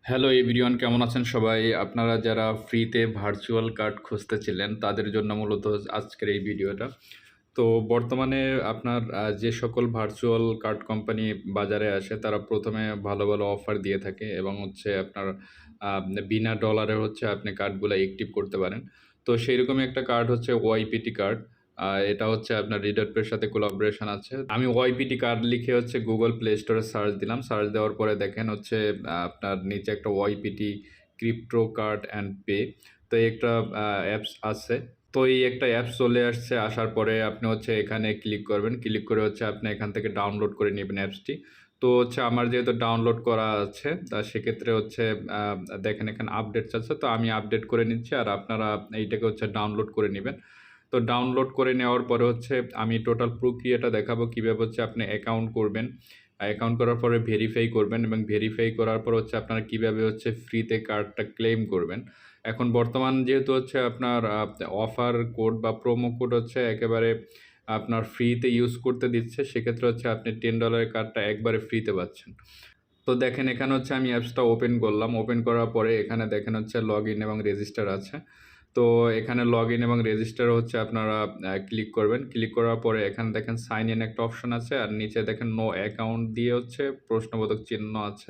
Hello everyone, কেমন আছেন সবাই? আপনারা যারা ফ্রিতে ভার্চুয়াল কার্ড খুঁজতেছিলেন তাদের জন্য মূলত আজকের এই ভিডিওটা। তো বর্তমানে আপনার যে সকল ভার্চুয়াল কার্ড কোম্পানি বাজারে আসে তারা প্রথমে ভালো ভালো অফার দিয়ে থাকে এবং হচ্ছে আপনার বিনা ডলারে হচ্ছে আপনি কার্ডগুলো অ্যাক্টিভ করতে পারেন। তো সেইরকমই একটা কার্ড হচ্ছে ওয়াইপিটি কার্ড। এটা হচ্ছে আপনার রিডারপের সাথে কোলাবোরেশন আছে। আমি ওয়াইপিটি কার্ড লিখে হচ্ছে গুগল প্লে স্টোরে সার্চ দিলাম। সার্চ দেওয়ার পরে দেখেন হচ্ছে আপনার নিচে একটা ওয়াইপিটি ক্রিপ্টো কার্ড অ্যান্ড পে, তো এই একটা অ্যাপস আছে। তো এই একটা অ্যাপস চলে আসছে, আসার পরে আপনি হচ্ছে এখানে ক্লিক করবেন। ক্লিক করে হচ্ছে আপনি এখান থেকে ডাউনলোড করে নেবেন অ্যাপসটি। তো হচ্ছে আমার যেহেতু ডাউনলোড করা আছে তা সেক্ষেত্রে হচ্ছে দেখেন এখানে আপডেটস আছে, তো আমি আপডেট করে নিচ্ছি আর আপনারা এইটাকে হচ্ছে ডাউনলোড করে নেবেন। তো ডাউনলোড করে নেওয়ার পরে হচ্ছে আমি টোটাল প্রক্রিয়াটা দেখাবো কীভাবে হচ্ছে আপনি অ্যাকাউন্ট করবেন। অ্যাকাউন্ট করার পরে ভেরিফাই করবেন এবং ভেরিফাই করার পর হচ্ছে আপনারা কীভাবে হচ্ছে ফ্রিতে কার্ডটা ক্লেম করবেন। এখন বর্তমান যেহেতু হচ্ছে আপনার অফার কোড বা প্রোমো কোড হচ্ছে একেবারে আপনার ফ্রিতে ইউজ করতে দিচ্ছে, সেক্ষেত্রে হচ্ছে আপনি $10 কার্ডটা একবারে ফ্রিতে পাচ্ছেন। তো দেখেন এখানে হচ্ছে আমি অ্যাপসটা ওপেন করলাম। ওপেন করার পরে এখানে দেখেন হচ্ছে লগ ইন এবং রেজিস্টার আছে। তো এখানে লগ ইন এবং রেজিস্টার হচ্ছে আপনারা ক্লিক করবেন। ক্লিক করার পরে এখানে দেখেন সাইন ইন একটা অপশন আছে আর নিচে দেখেন নো অ্যাকাউন্ট দিয়ে হচ্ছে প্রশ্নবোধক চিহ্ন আছে।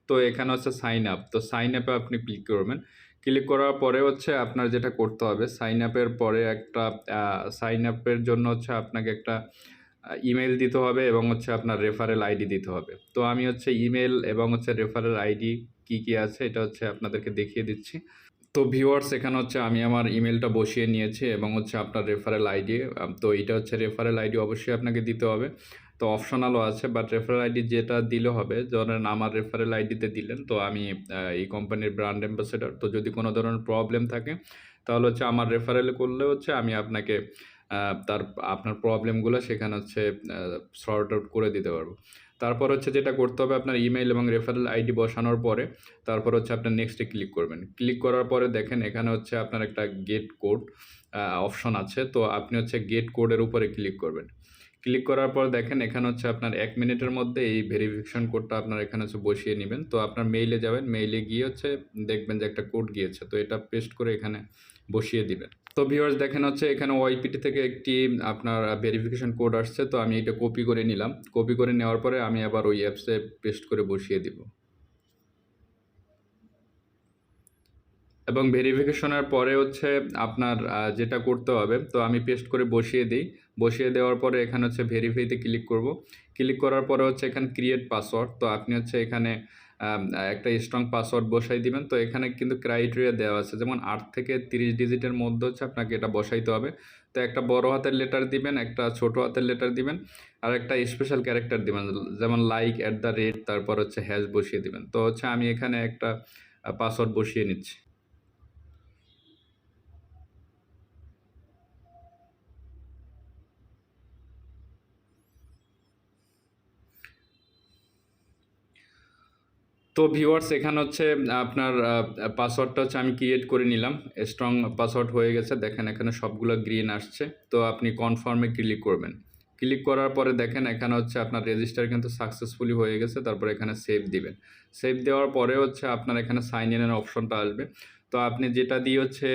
তো এখানে হচ্ছে সাইন আপ। তো সাইন আপে আপনি ক্লিক করবেন। ক্লিক করার পরে হচ্ছে আপনার যেটা করতে হবে, সাইন আপের পরে একটা সাইন আপের জন্য হচ্ছে আপনাকে একটা ইমেইল দিতে হবে এবং হচ্ছে আপনার রেফারেল আইডি দিতে হবে। তো আমি হচ্ছে ইমেইল এবং হচ্ছে রেফারেল আইডি কী আছে এটা হচ্ছে আপনাদেরকে দেখিয়ে দিচ্ছি। তো ভিউয়ার্স, এখানে হচ্ছে আমি আমার ইমেলটা বসিয়ে নিয়েছি এবং হচ্ছে আপনার রেফারেল আইডি। তো এটা হচ্ছে রেফারেল আইডি অবশ্যই আপনাকে দিতে হবে। তো অপশনালও আছে, বাট রেফারেল আইডি যেটা দিলে হবে, ধরেন আমার রেফারেল আইডিতে দিলেন, তো আমি এই কোম্পানির ব্র্যান্ড অ্যাম্বাসেডর। তো যদি কোনো ধরনের প্রবলেম থাকে তাহলে হচ্ছে আমার রেফারেল করলে হচ্ছে আমি আপনাকে আপনার প্রবলেমগুলো সেখানে হচ্ছে সর্ট আউট করে দিতে পারবো। তারপর হচ্ছে যেটা করতে হবে, আপনার ইমেইল এবং রেফারেল আইডি বসানোর পরে তারপর হচ্ছে আপনার নেক্সটে ক্লিক করবেন। ক্লিক করার পরে দেখেন এখানে হচ্ছে আপনার একটা গেট কোড অপশন আছে। তো আপনি হচ্ছে গেট কোডের উপরে ক্লিক করবেন। ক্লিক করার পর দেখেন এখানে হচ্ছে আপনার 1 মিনিটের মধ্যে এই ভেরিফিকেশন কোডটা আপনার এখানে হচ্ছে বসিয়ে নেবেন। তো আপনার মেইলে যাবেন, মেইলে গিয়ে হচ্ছে দেখবেন যে একটা কোড গিয়েছে। তো এটা পেস্ট করে এখানে বসিয়ে দিবেন। তো ভিউয়ার্স, দেখেন হচ্ছে এখানে ওয়াইপিটি থেকে একটি আপনার ভেরিফিকেশন কোড আসছে। তো আমি এটা কপি করে নিলাম। কপি করে নেওয়ার পরে আমি আবার ওই অ্যাপসে পেস্ট করে বসিয়ে দিব। এবং ভেরিফিকেশনের পরে হচ্ছে আপনার যেটা করতে হবে, তো আমি পেস্ট করে বসিয়ে দিই। বসিয়ে দেওয়ার পরে এখানে হচ্ছে ভেরিফাইতে ক্লিক করব। ক্লিক করার পরে হচ্ছে এখানে ক্রিয়েট পাসওয়ার্ড। তো আপনি হচ্ছে এখানে একটা স্ট্রং পাসওয়ার্ড বসাই দিবেন। তো এখানে কিন্তু ক্রাইটেরিয়া দেওয়া আছে, যেমন 8 থেকে 30 ডিজিটের মধ্যে হচ্ছে আপনাকে এটা বসাইতে হবে। তো একটা বড় হাতের লেটার দিবেন, একটা ছোট হাতের লেটার দিবেন, আর একটা স্পেশাল ক্যারেক্টার দিবেন, যেমন লাইক, @ তারপর হচ্ছে হ্যাশ বসিয়ে দিবেন। তো হচ্ছে আমি এখানে একটা পাসওয়ার্ড বসিয়ে নিচ্ছি। তো ভিউয়ার্স, এখানে হচ্ছে আপনার পাসওয়ার্ডটা হচ্ছে আমি ক্রিয়েট করে নিলাম। স্ট্রং পাসওয়ার্ড হয়ে গেছে। দেখেন এখানে সবগুলো গ্রিন আসছে। তো আপনি কনফার্মে ক্লিক করবেন। ক্লিক করার পরে দেখেন এখানে হচ্ছে আপনার রেজিস্টার কিন্তু সাকসেসফুলি হয়ে গেছে। তারপরে এখানে সেভ দিবেন। সেভ দেওয়ার পরে হচ্ছে আপনার এখানে সাইন ইন এর অপশনটা আসবে। তো আপনি যেটা দিয়ে হচ্ছে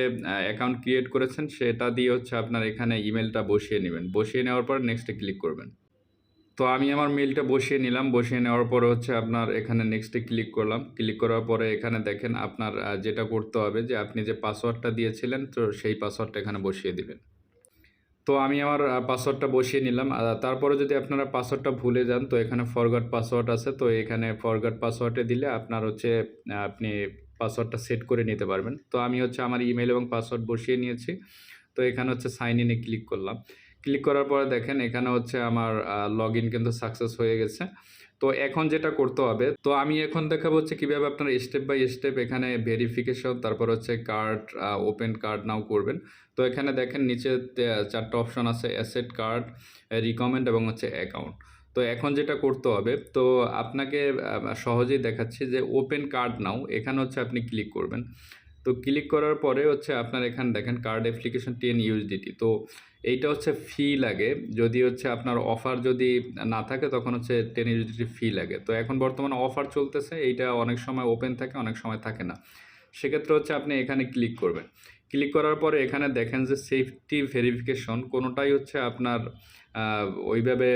অ্যাকাউন্ট ক্রিয়েট করেছেন সেটা দিয়ে হচ্ছে আপনার এখানে ইমেলটা বসিয়ে নেবেন। বসিয়ে নেওয়ার পর নেক্সটে ক্লিক করবেন। তো আমি আমার মেইলটা বসিয়ে নিলাম। বসিয়ে নেওয়ার পরে হচ্ছে আপনার এখানে নেক্সটে ক্লিক করলাম। ক্লিক করার পরে এখানে দেখেন আপনার যেটা করতে হবে যে আপনি যে পাসওয়ার্ডটা দিয়েছিলেন তো সেই পাসওয়ার্ডটা এখানে বসিয়ে দিবেন। তো আমি আমার পাসওয়ার্ডটা বসিয়ে নিলাম। তারপরে যদি আপনারা পাসওয়ার্ডটা ভুলে যান তো এখানে ফরগট পাসওয়ার্ড আছে। তো এখানে ফরগট পাসওয়ার্ডে দিলে আপনার হচ্ছে আপনি পাসওয়ার্ডটা সেট করে নিতে পারবেন। তো আমি হচ্ছে আমার ইমেইল এবং পাসওয়ার্ড বসিয়ে নিয়েছি। তো এখানে হচ্ছে সাইন ইনে ক্লিক করলাম। ক্লিক করার পরে দেখেন এখানে হচ্ছে আমার লগইন কিন্তু সাকসেস হয়ে গেছে। তো এখন যেটা করতে হবে, তো আমি এখন দেখাবো হচ্ছে কীভাবে আপনারা স্টেপ বাই স্টেপ এখানে ভেরিফিকেশন, তারপর হচ্ছে কার্ড ওপেন কার্ড নাও করবেন। তো এখানে দেখেন নিচে 4টা অপশন আছে, অ্যাসেট, কার্ড, রিকমেন্ড এবং হচ্ছে অ্যাকাউন্ট। তো এখন যেটা করতে হবে, তো আপনাকে সহজেই দেখাচ্ছি যে ওপেন কার্ড নাও, এখানে হচ্ছে আপনি ক্লিক করবেন। তো ক্লিক করার পরে হচ্ছে আপনার এখানে দেখেন কার্ড অ্যাপ্লিকেশন 10 ইউএসডিটি। তো এইটা হচ্ছে ফি লাগে, যদি হচ্ছে আপনার অফার যদি না থাকে তখন হচ্ছে 10 ইউএসডিটি ফি লাগে। তো এখন বর্তমানে অফার চলতেছে, এইটা অনেক সময় ওপেন থাকে, অনেক সময় থাকে না। সেক্ষেত্রে হচ্ছে আপনি এখানে ক্লিক করবেন। ক্লিক করার পরে এখানে দেখেন যে সেফটি ভেরিফিকেশন কোনোটাই হচ্ছে আপনার ওইভাবে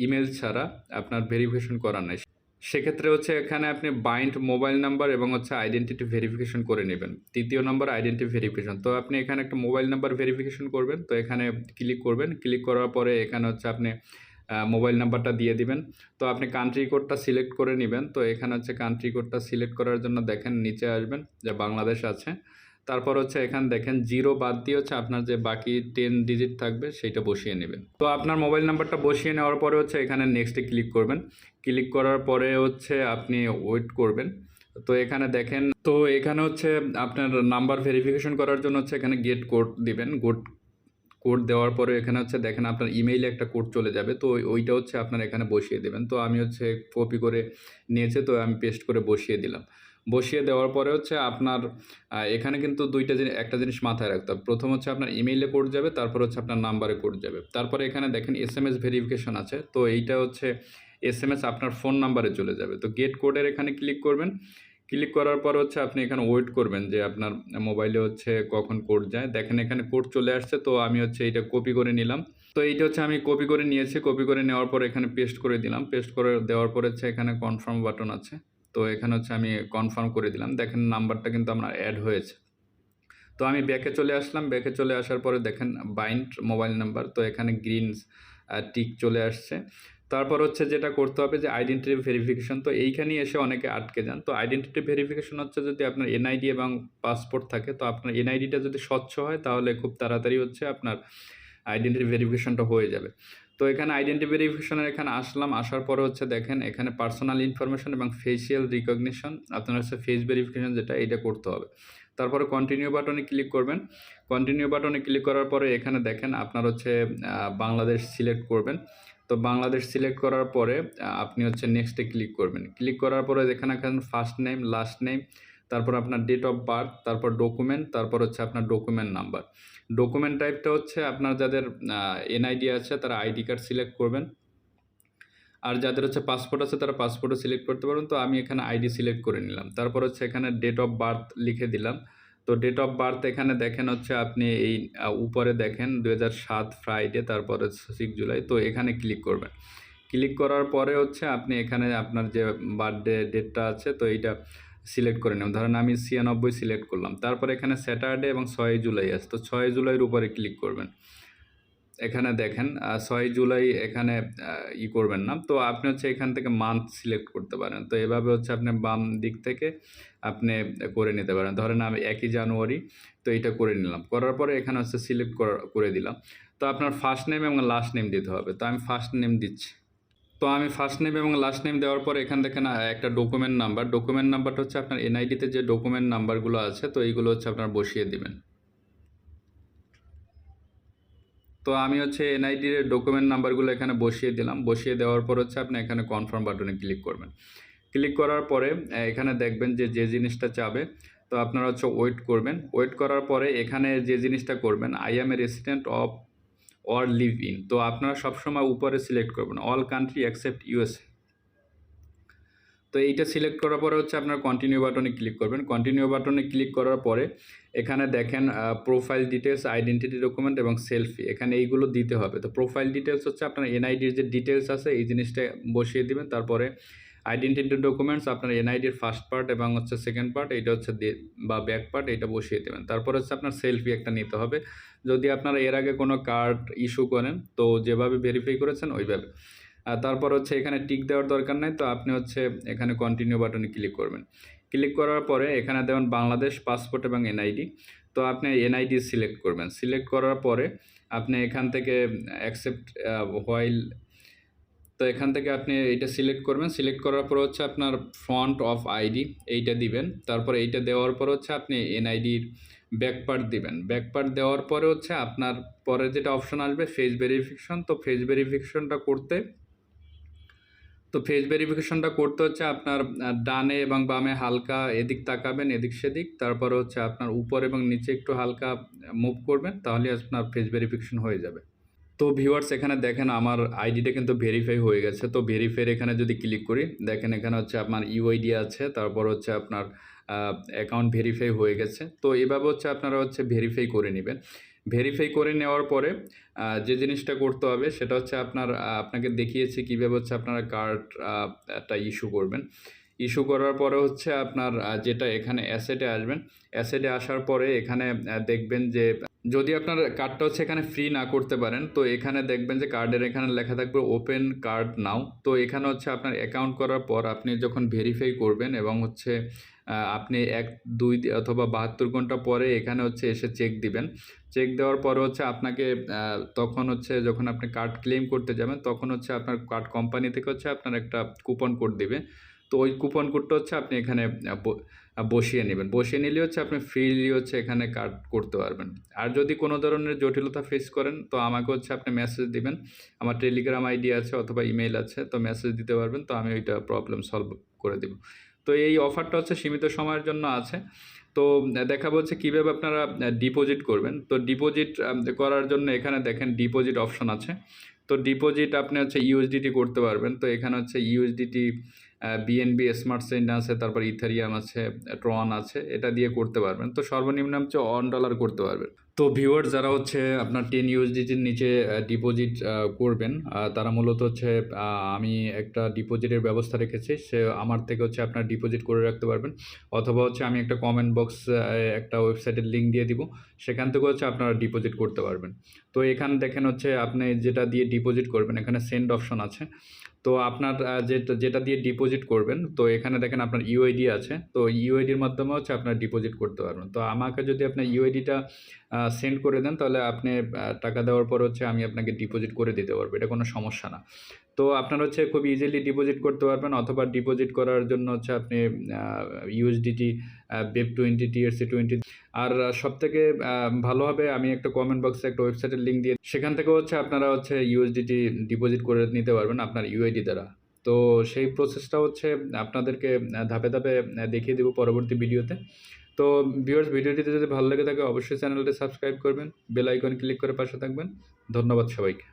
ইমেল ছাড়া আপনার ভেরিফিকেশন করা নাই। সেক্ষেত্রে হচ্ছে এখানে আপনি বাইন্ড মোবাইল নাম্বার এবং হচ্ছে আইডেন্টিটি ভেরিফিকেশন করে নেবেন। তৃতীয় নম্বর আইডেন্টিটি ভেরিফিকেশন। তো আপনি এখানে একটা মোবাইল নাম্বার ভেরিফিকেশন করবেন। তো এখানে ক্লিক করবেন। ক্লিক করার পরে এখানে হচ্ছে আপনি মোবাইল নাম্বারটা দিয়ে দিবেন। তো আপনি কান্ট্রি কোডটা সিলেক্ট করে নেবেন। তো এখানে হচ্ছে কান্ট্রি কোডটা সিলেক্ট করার জন্য দেখেন নিচে আসবেন যে বাংলাদেশ আছে। তারপর হচ্ছে এখানে দেখেন 0 বাদ দিয়ে হচ্ছে আপনার যে বাকি 10 ডিজিট থাকবে সেইটা বসিয়ে নেবেন। তো আপনার মোবাইল নাম্বারটা বসিয়ে নেওয়ার পরে হচ্ছে এখানে নেক্সটে ক্লিক করবেন। ক্লিক করার পরে হচ্ছে আপনি ওয়েট করবেন। তো এখানে দেখেন, তো এখানে হচ্ছে আপনার নাম্বার ভেরিফিকেশন করার জন্য হচ্ছে এখানে গেট কোড দিবেন। কোড দেওয়ার পরে এখানে হচ্ছে দেখেন আপনার ইমেইলে একটা কোড চলে যাবে। তো ওইটা হচ্ছে আপনার এখানে বসিয়ে দেবেন। তো আমি হচ্ছে কপি করে নিয়েছে, তো আমি পেস্ট করে বসিয়ে দিলাম। বসিয়ে দেওয়ার পরে হচ্ছে আপনার এখানে কিন্তু একটা জিনিস মাথায় রাখতে হবে। প্রথম হচ্ছে আপনার ইমেইলে কোড যাবে, তারপর হচ্ছে আপনার নাম্বারে কোড যাবে। তারপরে এখানে দেখেন এসএমএস ভেরিফিকেশন আছে। তো এইটা হচ্ছে এসএমএস আপনার ফোন নাম্বারে চলে যাবে। তো গেট কোডের এখানে ক্লিক করবেন। ক্লিক করার পর হচ্ছে আপনি এখানে ওয়েট করবেন যে আপনার মোবাইলে হচ্ছে কখন কোড যায়। দেখেন এখানে কোড চলে আসছে। তো আমি হচ্ছে এইটা কপি করে নিলাম। তো এইটা হচ্ছে আমি কপি করে নিয়েছি। কপি করে নেওয়ার পর এখানে পেস্ট করে দিলাম। পেস্ট করে দেওয়ার পর হচ্ছে এখানে কনফার্ম বাটন আছে। তো এখানে হচ্ছে আমি কনফার্ম করে দিলাম। দেখেন নাম্বারটা কিন্তু আমার অ্যাড হয়েছে। তো আমি ব্যাকে চলে আসলাম। ব্যাকে চলে আসার পরে দেখেন বাইন্ড মোবাইল নাম্বার। তো এখানে গ্রিন টিক চলে আসছে। তারপর হচ্ছে যেটা করতে হবে যে আইডেন্টিটি ভেরিফিকেশন। তো এইখানেই এসে অনেকে আটকে যান। তো আইডেন্টিটি ভেরিফিকেশন হচ্ছে যদি আপনার এনআইডি এবং পাসপোর্ট থাকে, তো আপনার এনআইডিটা যদি স্বচ্ছ হয় তাহলে খুব তাড়াতাড়ি হচ্ছে আপনার আইডেন্টিটি ভেরিফিকেশনটা হয়ে যাবে। তো এখানে আইডেন্টিটি ভেরিফিকেশনের এখানে আসলাম। আসার পরে হচ্ছে দেখেন এখানে পার্সোনাল ইনফরমেশন এবং ফেসিয়াল রিকগনিশন, আপনার হচ্ছে ফেস ভেরিফিকেশন যেটা, এটা করতে হবে। তারপরে কন্টিনিউ বাটনে ক্লিক করবেন। কন্টিনিউ বাটনে ক্লিক করার পরে এখানে দেখেন আপনার হচ্ছে বাংলাদেশ সিলেক্ট করবেন। তো বাংলাদেশ সিলেক্ট করার পরে আপনি হচ্ছে নেক্সটে ক্লিক করবেন। ক্লিক করার পরে এখানে ফার্স্ট নেম, লাস্ট নেম, তারপর আপনার ডেট অফ বার্থ, তারপর ডকুমেন্ট, তারপর হচ্ছে আপনার ডকুমেন্ট নাম্বার। ডকুমেন্ট টাইপটা হচ্ছে আপনার যাদের এনআইডি আছে তারা আইডি কার্ড সিলেক্ট করবেন। আর যাদের হচ্ছে পাসপোর্ট আছে তারা পাসপোর্টও সিলেক্ট করতে পারবেন। তো আমি এখানে আইডি সিলেক্ট করে নিলাম। তারপর হচ্ছে এখানে ডেট অফ বার্থ লিখে দিলাম। তো ডেট অফ বার্থ এখানে দেখেন হচ্ছে আপনি এই উপরে দেখেন 2007 ফ্রাইডে, তারপর হচ্ছে 6 জুলাই। তো এখানে ক্লিক করবেন। ক্লিক করার পরে হচ্ছে আপনি এখানে আপনার যে বার্থডে ডেটটা আছে তো এইটা সিলেক্ট করে নেবেন। ধরেন আমি 96 সিলেক্ট করলাম। তারপর এখানে স্যাটারডে এবং 6 জুলাই আছে। তো 6 জুলাইয়ের উপরে ক্লিক করবেন। এখানে দেখেন 6 জুলাই এখানে করবেন না। তো আপনি হচ্ছে এখান থেকে মান্থ সিলেক্ট করতে পারেন। তো এভাবে হচ্ছে আপনি বাম দিক থেকে আপনি করে নিতে পারেন। ধরেন আমি 1 জানুয়ারি, তো এইটা করে নিলাম। করার পরে এখানে হচ্ছে সিলেক্ট করে দিলাম। তো আপনার ফার্স্ট নেম এবং লাস্ট নেম দিতে হবে। তো আমি ফার্স্ট নেম দিচ্ছি। তো আমি ফার্স্ট নেম এবং লাস্ট নেম দেওয়ার পর এখান দেখেন একটা ডকুমেন্ট নাম্বারটা হচ্ছে আপনার এনআইডিতে যে ডকুমেন্ট নাম্বারগুলো আছে তো এইগুলো হচ্ছে আপনার বসিয়ে দিবেন। তো আমি হচ্ছে এনআইডির ডকুমেন্ট নাম্বারগুলো এখানে বসিয়ে দিলাম। বসিয়ে দেওয়ার পর হচ্ছে আপনি এখানে কনফার্ম বাটনে ক্লিক করবেন। ক্লিক করার পরে এখানে দেখবেন যে জিনিসটা চাবে, তো আপনারা হচ্ছে ওয়েট করবেন। ওয়েট করার পরে এখানে যে জিনিসটা করবেন, I am A resident of or live in. তো আপনারা সবসময় উপরে সিলেক্ট করবেন অল কান্ট্রি অ্যাকসেপ্ট ইউএসএ। তো এইটা সিলেক্ট করার পরে হচ্ছে আপনার কন্টিনিউ বাটনে ক্লিক করবেন। কন্টিনিউ বাটনে ক্লিক করার পরে এখানে দেখেন প্রোফাইল ডিটেলস, আইডেন্টিটি ডকুমেন্ট এবং সেলফি, এখানে এইগুলো দিতে হবে। তো প্রোফাইল ডিটেলস হচ্ছে আপনার এনআইডির যে ডিটেলস আছে এই জিনিসটা বসিয়ে দিবেন। তারপরে আইডেন্টিটি ডকুমেন্টস আপনার এনআইডির ফার্স্ট পার্ট এবং হচ্ছে সেকেন্ড পার্ট, এইটা হচ্ছে বা ব্যাক পার্ট, এটা বসিয়ে দেবেন। তারপর হচ্ছে আপনার সেলফি একটা নিতে হবে। যদি আপনারা এর আগে কোনো কার্ড ইস্যু করেন তো যেভাবে ভেরিফাই করেছেন ওইভাবে। আর তারপর হচ্ছে এখানে টিক দেওয়ার দরকার নাই। তো আপনি হচ্ছে এখানে কন্টিনিউ বাটনে ক্লিক করবেন। ক্লিক করার পরে এখানে দেবেন বাংলাদেশ, পাসপোর্ট এবং এনআইডি। তো আপনি এনআইডি সিলেক্ট করবেন। সিলেক্ট করার পরে আপনি এখান থেকে অ্যাকসেপ্ট হোয়াইল, তো এখান থেকে আপনি এইটা সিলেক্ট করবেন। সিলেক্ট করার পর হচ্ছে আপনার ফ্রন্ট অফ আইডি এইটা দিবেন। তারপর এইটা দেওয়ার পর হচ্ছে আপনি এনআইডির ব্যাক পার্ট দিবেন। ব্যাক পার্ট দেওয়ার পরে হচ্ছে আপনার পরে যেটা অপশন আসবে ফেস ভেরিফিকেশন। তো ফেস ভেরিফিকেশনটা করতে তো ফেস ভেরিফিকেশনটা করতে হচ্ছে আপনার ডানে এবং বামে হালকা এদিক তাকাবেন, এদিক সেদিক। তারপরে হচ্ছে আপনার উপর এবং নিচে একটু হালকা মুভ করবেন, তাহলে আপনার ফেস ভেরিফিকেশন হয়ে যাবে। তো ভিউয়ার্স এখানে দেখেন আমার আইডিটা কিন্তু ভেরিফাই হয়ে গেছে। তো ভেরিফাইয়ের এখানে যদি ক্লিক করি, দেখেন এখানে হচ্ছে আপনার ইউআইডি আছে, তারপর হচ্ছে আপনার অ্যাকাউন্ট ভেরিফাই হয়ে গেছে। তো এভাবে হচ্ছে আপনারা হচ্ছে ভেরিফাই করে নেবেন। ভেরিফাই করে নেওয়ার পরে যে জিনিসটা করতে হবে সেটা হচ্ছে আপনাকে দেখিয়েছি কীভাবে হচ্ছে আপনারা কার্ড একটা ইস্যু করবেন। ইস্যু করার পরে হচ্ছে আপনার যেটা এখানে অ্যাসেটে আসবেন, অ্যাসেটে আসার পরে এখানে দেখবেন যে যদি আপনার কার্ডটা হচ্ছে এখানে ফ্রি না করতে পারেন, তো এখানে দেখবেন যে কার্ডের এখানে লেখা থাকবে ওপেন কার্ড নাও। তো এখানে হচ্ছে আপনার অ্যাকাউন্ট করার পর আপনি যখন ভেরিফাই করবেন এবং হচ্ছে আপনি 1, 2 অথবা 72 ঘন্টা পরে এখানে হচ্ছে এসে চেক দিবেন। চেক দেওয়ার পরে হচ্ছে আপনাকে তখন হচ্ছে যখন আপনি কার্ড ক্লেম করতে যাবেন, তখন হচ্ছে আপনার কার্ড কোম্পানি থেকে হচ্ছে আপনার একটা কুপন কোড দিবে। তো ওই কুপন কোডটা হচ্ছে আপনি এখানে বসিয়ে নেবেন। বসিয়ে নিলে হচ্ছে আপনি ফ্রিলি হচ্ছে এখানে কার্ড করতে পারবেন। আর যদি কোনো ধরনের জটিলতা ফেস করেন, তো আমাকে হচ্ছে আপনি মেসেজ দিবেন। আমার টেলিগ্রাম আইডি আছে অথবা ইমেইল আছে, তো মেসেজ দিতে পারবেন। তো আমি ওইটা প্রবলেম সলভ করে দিব। তো এই অফারটা হচ্ছে সীমিত সময়ের জন্য আছে। তো দেখাবো হচ্ছে কীভাবে আপনারা ডিপোজিট করবেন। তো ডিপোজিট করার জন্য এখানে দেখেন ডিপোজিট অপশন আছে। তো ডিপোজিট আপনি হচ্ছে ইউএসডিটি করতে পারবেন। তো এখানে হচ্ছে ইউএসডিটি, বিএনবি স্মার্ট চেইন আছে, তারপর ইথারিয়াম আছে, ট্রন আছে, এটা দিয়ে করতে পারবেন। তো সর্বনিম্ন হচ্ছে $1 করতে পারবেন। তো ভিউয়ার যারা হচ্ছে আপনার 10 ইউএসডিটির নিচে ডিপোজিট করবেন, তারা মূলত হচ্ছে আমি একটা ডিপোজিটের ব্যবস্থা রেখেছি, সে আমার থেকে হচ্ছে আপনার ডিপোজিট করে রাখতে পারবেন। অথবা হচ্ছে আমি একটা কমেন্ট বক্স একটা ওয়েবসাইটের লিঙ্ক দিয়ে দিব, সেখান থেকে হচ্ছে আপনারা ডিপোজিট করতে পারবেন। তো এখানে দেখেন হচ্ছে আপনি যেটা দিয়ে ডিপোজিট করবেন, এখানে সেন্ড অপশন আছে। তো আপনার যেটা দিয়ে ডিপোজিট করবেন, তো এখানে দেখেন আপনার ইউআইডি আছে। তো ইউআইডির মাধ্যমে হচ্ছে আপনার ডিপোজিট করতে পারবেন। তো আমাকে যদি আপনার ইউআইডিটা সেন্ড করে দেন, তাহলে আপনি টাকা দেওয়ার পর হচ্ছে আমি আপনাকে ডিপোজিট করে দিতে পারবো, এটা কোনো সমস্যা না। তো আপনারা হচ্ছে খুব ইজিলি ডিপোজিট করতে পারবেন। অথবা ডিপোজিট করার জন্য হচ্ছে আপনি ইউএসডিটি, BEP20, TRC20। আর সবথেকে ভালো হবে, আমি একটা কমেন্ট বক্সে একটা ওয়েবসাইটের লিঙ্ক দিয়ে, সেখান থেকে হচ্ছে আপনারা হচ্ছে ইউএসডিটি ডিপোজিট করে নিতে পারবেন আপনার ইউআইডি দ্বারা। তো সেই প্রসেসটা হচ্ছে আপনাদেরকে ধাপে ধাপে দেখিয়ে দেবো পরবর্তী ভিডিওতে। তো ভিউয়ার্স, ভিডিওটিতে যদি ভালো লেগে থাকে অবশ্যই চ্যানেলটি সাবস্ক্রাইব করবেন, বেল আইকন ক্লিক করে পাশে থাকবেন। ধন্যবাদ সবাইকে।